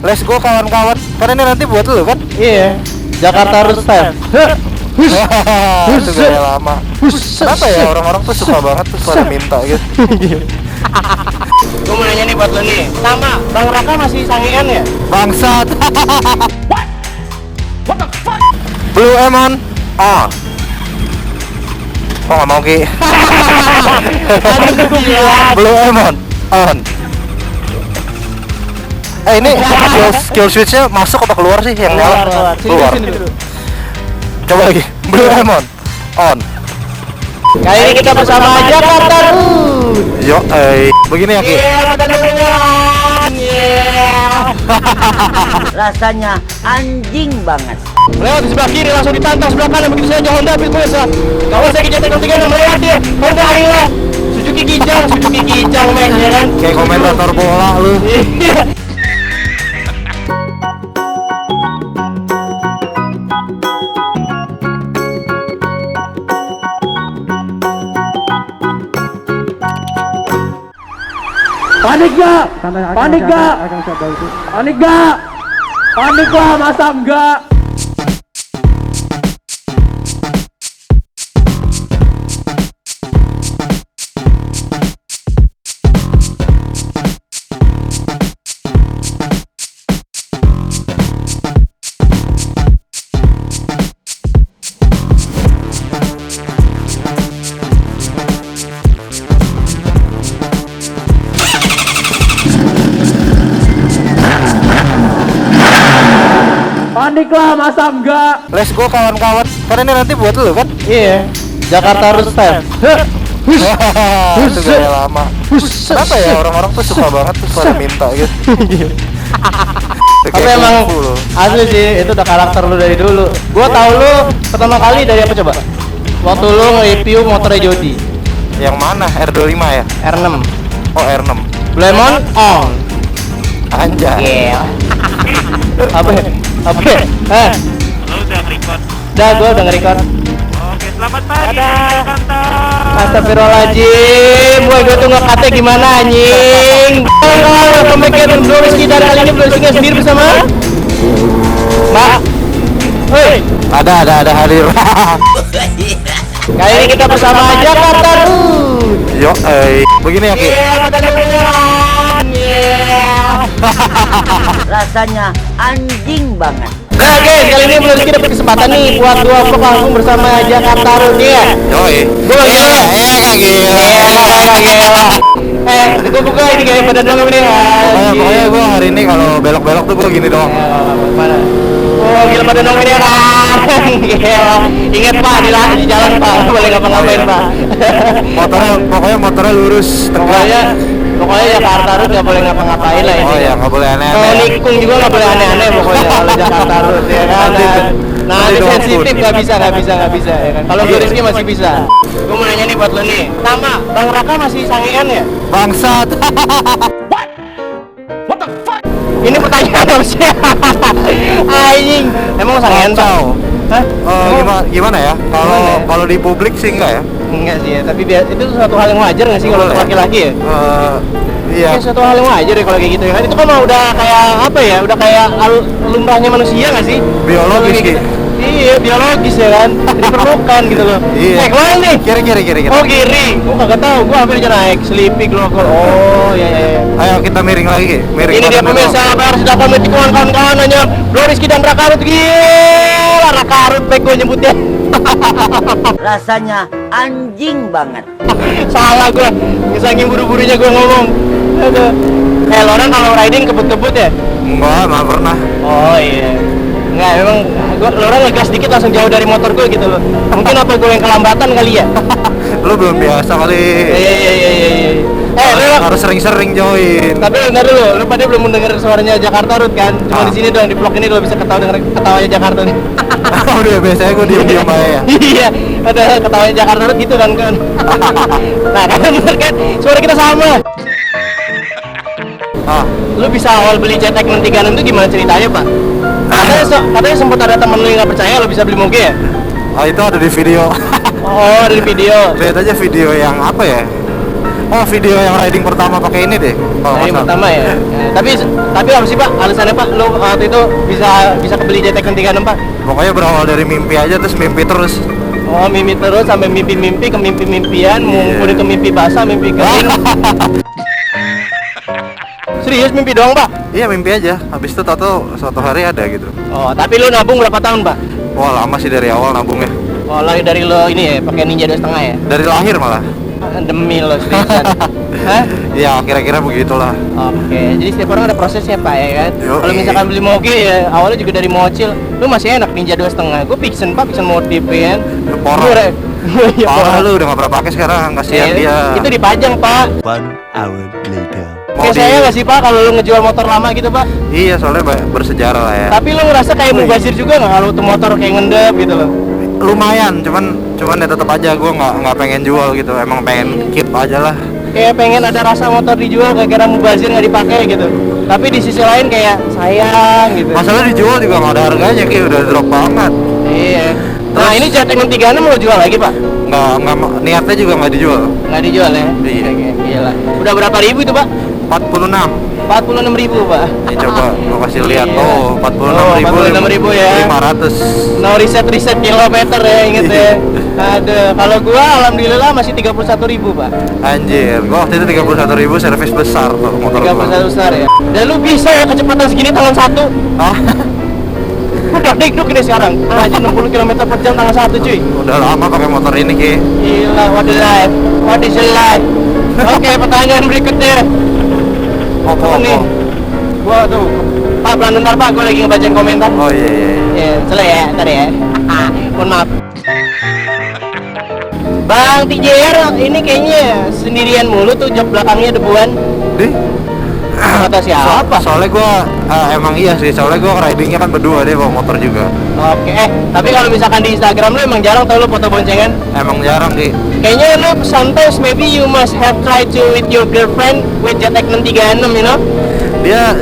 Let's go kawan-kawan. Karena ini nanti buat lu kan? Iya. Jakarta Road Style. Itu gaya lama. Kenapa ya orang-orang tuh suka banget tuh pada minta gitu. Gue mau nanya nih buat lo nih. Sama, Bang Raka masih sangean ya? Bangsat. Blue Emon. Oh. Oh nggak mau Ki. Blue Emon on. Ini skill switchnya masuk apa keluar sih yang nyala? Keluar. Coba lagi. Blue Emon on. Kali ini kita bersama Jakarta Road. Yo, begini ya Ki. Rasanya anjing banget. Lewat di sebelah kiri langsung ditantang sebelah kanan begitu saja Honda Beat biasa. Kawan saya kejadian ketiga yang melewat dia. Honda Ayla. Suzuki Kijang men ya kan. Kayak komentator bola lu. Panik gak? Panik gak? Panik gak? Panik gak? Masa enggak? Panik lah, masa enggak? Let's go kawan-kawan. Karena ini nanti buat lu kan? Iya. Jakarta Road Style. Itu gaya lama. Kenapa ya orang-orang tuh suka banget tuh pada minta gitu. Tapi emang asli sih, itu udah karakter lu dari dulu. Gua tahu lu pertama kali dari apa coba? Waktu lu nge-review motornya Jody. Yang mana? R25 ya? R6. Oh R6. Lemon on. Anjay. Apa ya? Apa ya? Lo udah record? Udah, gua udah nge-record. Oke, selamat pagi Jakarta. Astagfirullahaladzim, boy gue tuh nge-cut-nya gimana anjing. Kalau pemikiran Bro Rizky dan kali ini Bro Rizky sendiri bersama Mbak. Hei, Ada hadir. kali ini kita bersama Jakarta Road. Yo, begini ya Ki. Rasanya anjing banget. Nah guys, kali ini Bro Rizky dapat kesempatan nih buat dua vlog langsung bersama Jakarta Road ya. Yoi. Gue gila. Kak gila. Gue buka ini kayak pada dong ini. Pokoknya gue hari ini kalau belok-belok tuh gue gini doang. Mana? Oh gila pada dong ini kan. Ingat Pak, di jalan Pak, boleh ngapa-ngapain Pak. Pokoknya motornya lurus tegak. Pokoknya Jakarta Road nggak boleh ngapa-ngapain lah ini. Oh ya, nggak boleh Kalau aneh-aneh. nikung juga nggak boleh aneh-aneh pokoknya kalau Jakarta Road ya kan. Nanti sensitif nggak bisa ya kan. Kalau Rizky masih bisa. Gue mau nanya nih buat lo nih. Sama, Bang Raka masih sangean ya? Bangsat. Ini pertanyaan harusnya. Anjing. Emang sangean Pak? Hah? Gimana ya? Kalau di publik sih enggak ya? Enggak sih ya, tapi itu suatu hal yang wajar nggak sih kalau Boleh. laki-laki ya? Iya. Ya, suatu hal yang wajar ya kalau kayak gitu ya kan. Itu kan udah kayak apa ya? Udah kayak lumrahnya manusia nggak sih? Biologis Kalau kayak sih. gitu. Iya, biologis ya kan. Diperlukan gitu loh. Iya. Kemana nih? Kiri. Oh kiri. Gua kagak tahu. Gua hampir aja naik Sleepy Global. Oh iya. Ayo kita miring lagi, Ki. Miring. Ini dia badan dulu. pemirsa harus dapat metikungan kawan-kawan hanya Bro Rizky dan Raka Road. Gila, Raka Road baik gue nyebutnya. Rasanya anjing banget. Salah gua, saking buru-burunya gua ngomong. Aduh. Lo orang kalau riding kebut-kebut ya? Enggak pernah. Oh iya. Enggak, memang lo orang ngegas dikit langsung jauh dari motor gue gitu loh. Mungkin apa gue yang kelambatan kali ya? Lu belum biasa kali. Iya. Harus sering-sering join. Tapi bentar dulu, lu pada belum mendengar suaranya Jakarta Road kan? Cuma di sini doang di vlog ini lo bisa denger ketawanya Jakarta nih. Udah biasanya gue diem aja ya. Iya, ada ketawanya Jakarta Road gitu kan. Nah, kan bener kan? Suara kita sama. Lu bisa awal beli cetek 636 itu gimana ceritanya, Pak? Katanya sempat ada temen lu yang nggak percaya lu bisa beli moge ya? Itu ada di video. Oh, ada di video. Lihat aja video yang apa ya? Oh, video yang riding pertama pakai ini deh. Oh, Nah, yang pertama ya. Tapi apa sih Pak alasannya Pak? Lu waktu itu bisa kebeli JTK 36 Pak? Pokoknya berawal dari mimpi aja terus mimpi terus. Oh, mimpi terus sampai mimpi-mimpi ke mimpi-mimpian, udah ke mimpi basah, mimpi kering. Serius mimpi doang Pak? Iya, mimpi aja. Habis itu tahu suatu hari ada gitu. Oh, tapi lu nabung berapa tahun Pak? Wah, lama sih dari awal nabungnya. Oh, lari dari lo ini ya, pakai Ninja 2,5 ya? Dari lahir malah. Demi lo seriusan. Hah? Ya, kira-kira begitulah. Oke, jadi setiap orang ada prosesnya Pak ya kan? Yoi. Kalau misalkan beli moge ya awalnya juga dari mocil. Lu masih enak Ninja 2,5. Gue Pixen Pak, Pixen modif ya kan? Parah. Iya, Parah lu udah gak pernah pakai sekarang, kasihan dia. Itu dipajang Pak. 1 hour later. Kayak saya nggak sih Pak kalau lu ngejual motor lama gitu Pak? Iya, soalnya bersejarah lah ya. Tapi lu ngerasa kayak mubazir juga nggak kalau tuh motor kayak ngendep gitu loh? Lumayan, cuman ya tetap aja gue nggak pengen jual gitu. Emang pengen keep aja lah. Kayak pengen ada rasa motor dijual kayak kira mubazir nggak dipakai gitu. Tapi di sisi lain kayak sayang gitu. Masalah dijual juga nggak ada harganya, kayak udah drop banget. Iya. Nah ini JTK 36 mau jual lagi Pak? Nggak niatnya juga nggak dijual. Nggak dijual ya? Iya. Oke, gila. Udah berapa ribu itu Pak? 46. 46.000 Pak. Ya, coba gue kasih lihat. Iya. Oh, 46.000. 46.000 ya. 500. No riset kilometer ya inget ya. Ada. Kalau gua alhamdulillah masih 31.000 Pak. Anjir, gua waktu itu 31.000 servis besar tuh motor gua. 31 besar ya. Dan lu bisa ya kecepatan segini tangan satu. Ah, Udah dikduk ini sekarang. Aja 60 km per jam tangan satu cuy. udah lama pakai motor ini ki. Gila, what is life? What is life? Oke, pertanyaan berikutnya. Apa nih? Gua tuh, Pak, pelan bentar Pak, gua lagi ngebacain komentar. Oh iya iya. Iya. Ya, salah ya, ntar ya. Mohon maaf. Bang TJR ini kayaknya sendirian mulu tuh, jok belakangnya debuan. Dih. Kata siapa? Soalnya gua emang iya sih, soalnya gua ridingnya kan berdua deh bawa motor juga. Oke, tapi kalau misalkan di Instagram lu emang jarang tau lu foto boncengan. Emang jarang ki. Kayaknya lu sometimes maybe you must have tried to with your girlfriend with JTK 636, you know? Dia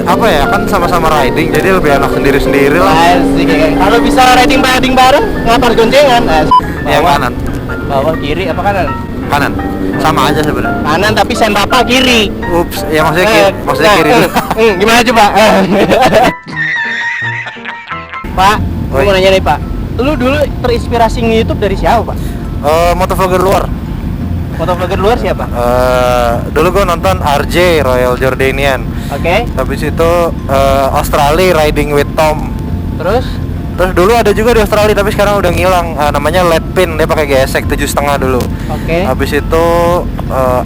apa ya, kan sama-sama riding jadi lebih enak sendiri-sendiri lah. Asik ya. Kalau bisa riding bareng, ngapa harus goncengan? Asik. Yang kanan. Bawah kiri apa kanan? Kanan. Sama aja sebenarnya. Kanan tapi sen papa kiri. Ups, ya maksudnya kiri, maksudnya kiri dulu. Gimana coba? Pak, gue Oi. mau nanya nih Pak. Lu dulu terinspirasi nge-YouTube dari siapa Pak? Motovlogger luar. Motovlogger luar siapa? Dulu gua nonton RJ Royal Jordanian. Oke. Habis itu Australia Riding with Tom. Terus? Terus dulu ada juga di Australia tapi sekarang udah ngilang, namanya Ledpin, dia pakai gesek 7,5 dulu. Oke. Habis itu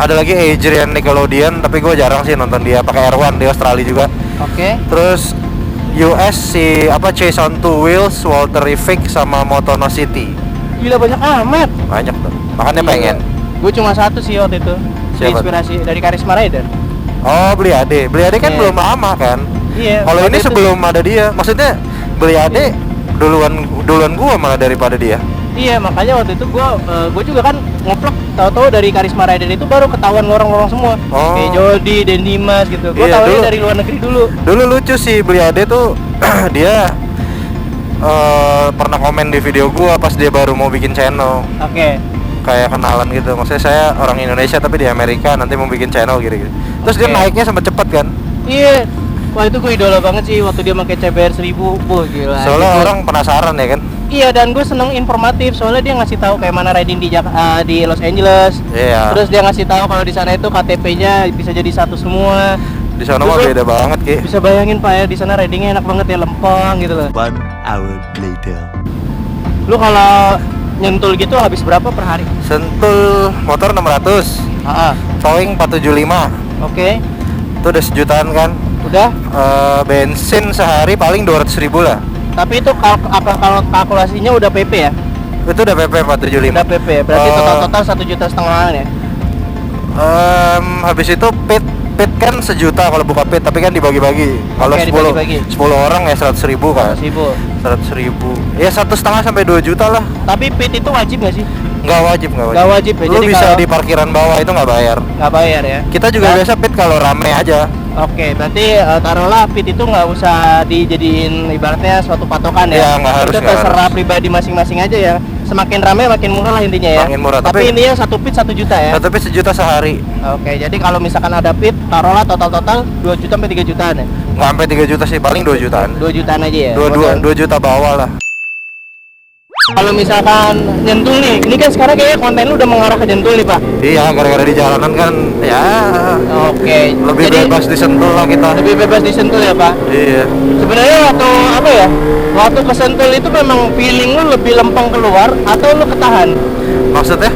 ada lagi Adrian Nickelodeon tapi gue jarang sih nonton dia, pakai R1 di Australia juga. Oke. Terus US si Chase on Two Wheels, Walter Riffick sama Motono City. Gila banyak amat. Banyak tuh. Makanya pengen. Gue cuma satu sih waktu itu. Siapa? Inspirasi dari Karisma Rider. Oh, Beli Ade kan Iya. belum lama kan? Iya. Kalau waktu ini itu- sebelum ada dia, maksudnya Beli Ade duluan gua malah daripada dia. Iya, makanya waktu itu gue juga kan ngevlog, tahu-tahu dari Karisma Rider itu baru ketahuan lorong-lorong semua. Oh. Kayak Jody, Den Dimas gitu. Gue Iya, tahunya dulu. dari luar negeri dulu. Dulu lucu sih Beli Ade tuh dia pernah komen di video gua pas dia baru mau bikin channel, Oke. kayak kenalan gitu. Maksudnya saya orang Indonesia tapi di Amerika, nanti mau bikin channel gitu. Terus dia Oke. naiknya sempat cepet kan? Iya. Wah itu gue idola banget sih waktu dia pakai CBR 1000. Wah gila. Soalnya Itu- orang penasaran ya kan? Iya, dan gue seneng informatif soalnya dia ngasih tahu kayak mana riding di Los Angeles. Iya. Terus dia ngasih tahu kalau di sana itu KTP-nya bisa jadi satu semua. Di sana mah Terus lu beda banget ki. Bisa bayangin Pak ya, di sana ridingnya enak banget ya, lempeng gitu loh. 1 hour later. Lu kalau nyentul gitu habis berapa per hari? Sentul motor 600, towing 475. Oke. Itu udah sejutaan kan? Udah. Bensin sehari paling 200.000 lah. Tapi itu kalau kalkulasinya udah PP ya? Itu udah PP 475. Udah PP ya? Berarti Oh. total 1,5 juta ya? Habis itu pit kan 1 juta kalau buka pit, tapi kan dibagi-bagi. Kalau Oke, 10 dibagi-bagi. 10 orang ya 100.000 kan. 100.000. 100.000. Ya 1,5 sampai 2 juta lah. Tapi pit itu wajib nggak sih? Nggak wajib. Nggak wajib ya, Lu jadi bisa kalau- di parkiran bawah itu nggak bayar. Nggak bayar ya? Kita juga Nah, biasa pit kalau rame aja. Oke, berarti taruhlah pit itu nggak usah dijadiin ibaratnya suatu patokan ya? Iya, nggak harus, Itu nggak terserah harus. pribadi masing-masing aja ya. semakin ramai makin murah lah intinya ya. Makin murah, Tapi tapi- intinya satu pit 1 juta ya. Tapi 1 juta sehari. Oke, jadi kalau misalkan ada pit, taruhlah total 2 juta sampai 3 jutaan ya. Nggak sampai 3 juta sih, paling 2 jutaan. 2 jutaan aja ya. 2 juta bawah lah. Kalau misalkan nyentul nih, ini kan sekarang kayaknya konten lu udah mengarah ke nyentul nih, Pak. Iya, gara-gara di jalanan kan ya Oke. lebih jadi, bebas disentuh lah kita. lebih bebas disentul ya, Pak. Iya. Sebenarnya waktu apa ya? Waktu kesentul itu memang feeling lu lebih lempeng keluar atau lu ketahan? Maksudnya?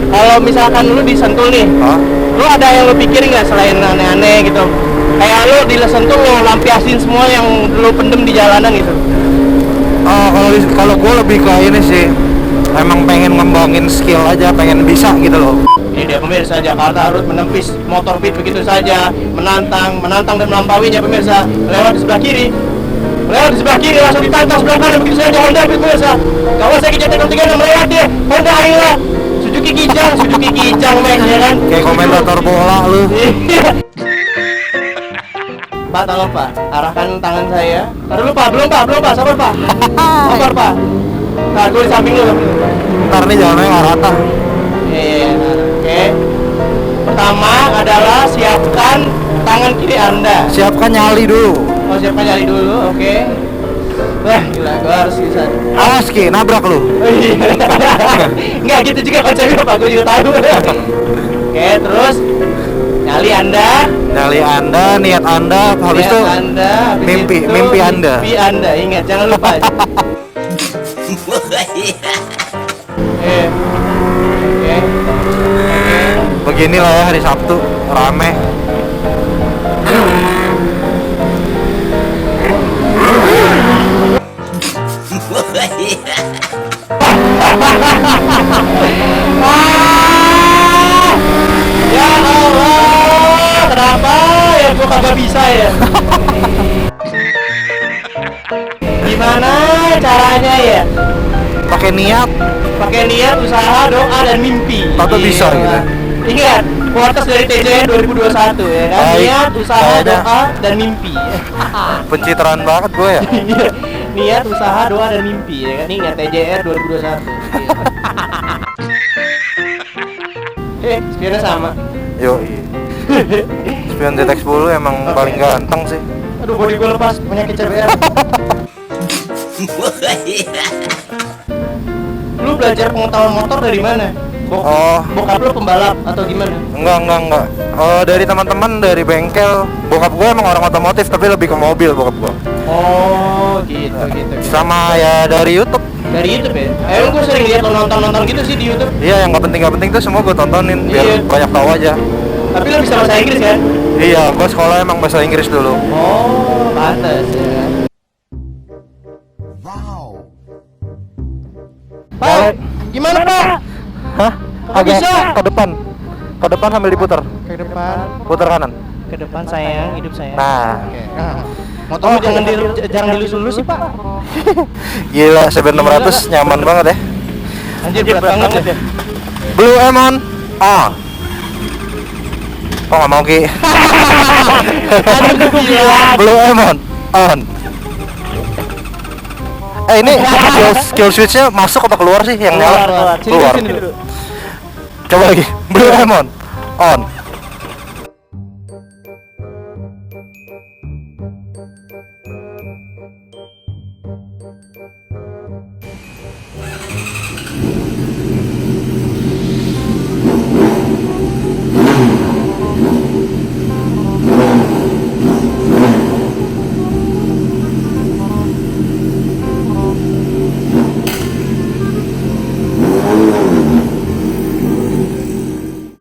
Kalau misalkan lu disentul nih, Hah? lu ada yang lu pikirin nggak selain aneh-aneh gitu? Kayak lu disentul lu lampiasin semua yang lu pendem di jalanan gitu. Kalau gue lebih ke ini sih, emang pengen ngembangin skill aja, pengen bisa gitu loh. Ini dia pemirsa, Jakarta harus menepis motor pit begitu saja, menantang dan melampauinya pemirsa. Lewat di sebelah kiri, langsung ditantang sebelah kanan begitu saja Honda pit pemirsa. Kawasaki ZX-636 melewati Honda Ayla, Suzuki Kijang men ya kan. Kayak komentator bola lu. Pak, tolong Pak, arahkan tangan saya. Taruh dulu Pak, belum Pak, sabar Pak. Sabar Pak. Nah, gue di samping lu. Ntar nih jalannya nggak rata. Iya, oke. Pertama adalah siapkan tangan kiri Anda. Siapkan nyali dulu. Oh, siapkan jari dulu, oke. Wah, gila, gue harus bisa. Awas Ki, nabrak lu. Enggak gitu juga konsepnya Pak, gue juga tahu. Oke, terus nyali Anda. Nyali Anda, niat Anda, habis Lihat itu Anda, habis mimpi itu Anda. Mimpi Anda, ingat jangan lupa. Oke. Beginilah ya hari Sabtu, rame. Ya Allah, kenapa ya gua kagak bisa ya? Gimana caranya ya? Pakai niat. Pakai niat, usaha, doa dan mimpi. Atau bisa Iya. gitu. Ingat, kuartas dari TJ 2021 ya kan? Baik. Niat, usaha, Kayaknya. doa dan mimpi. Pencitraan banget gue ya. Niat, usaha, doa dan mimpi ya kan? Ingat TJR 2021. Spionnya sama. Yo. Spion ZX-10 emang Oke. paling ganteng sih. Aduh, body gue lepas, penyakit CBR. Lu belajar pengetahuan motor dari mana? Oh. Bokap lu pembalap atau gimana? Enggak. Dari teman-teman, dari bengkel. Bokap gue emang orang otomotif tapi lebih ke mobil bokap gue. Oh, gitu. Sama ya dari YouTube. Dari YouTube ya? Emang gue sering lihat lo nonton gitu sih di YouTube. Iya, yang nggak penting tuh semua gue tontonin biar Iya. banyak tahu aja. Tapi lo bisa bahasa Inggris kan? Iya, gue sekolah emang bahasa Inggris dulu. Oh, pantas ya. Pak, gimana Pak? Hah? Kok bisa? Ke depan. Ke depan sambil diputar. Ke depan, Putar kanan. ke depan sayang, hidup sayang. Nah. Oke. Motormu jangan dilus-lus sih Pak. Gila, CB 600 nyaman banget ya. Anjir berat banget ya. Blue Emon on. Oh, nggak mau Ki. Aduh, gila. Blue Emon on. Ini skill switchnya masuk apa keluar sih yang nyala? Keluar. Sini dulu. Coba lagi. Blue Emon on.